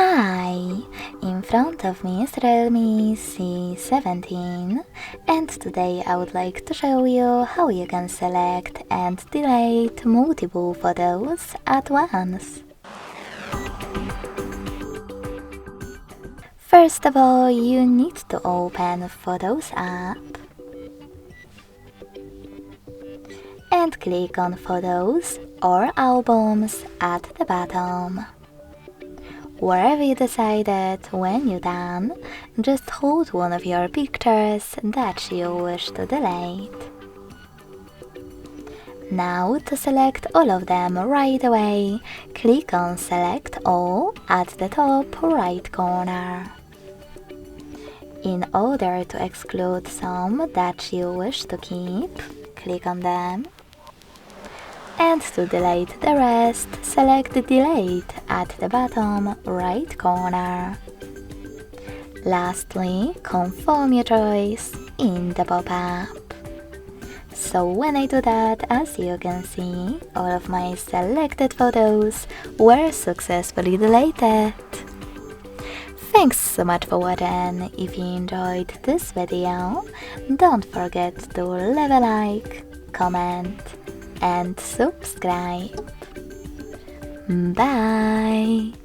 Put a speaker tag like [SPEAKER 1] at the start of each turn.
[SPEAKER 1] Hi! In front of me is REALME C17 and today I would like to show you how you can select and delete multiple photos at once. First of all, you need to open Photos app and click on Photos or Albums at the bottom. Wherever you decided, when you're done, just hold one of your pictures that you wish to delete. Now, to select all of them right away, click on Select All at the top right corner. In order to exclude some that you wish to keep, click on them. And to delete the rest, select Delete at the bottom right corner. Lastly, confirm your choice in the pop-up. So when I do that, as you can see, all of my selected photos were successfully deleted. Thanks so much for watching. If you enjoyed this video, don't forget to leave a like, comment, and subscribe. Bye!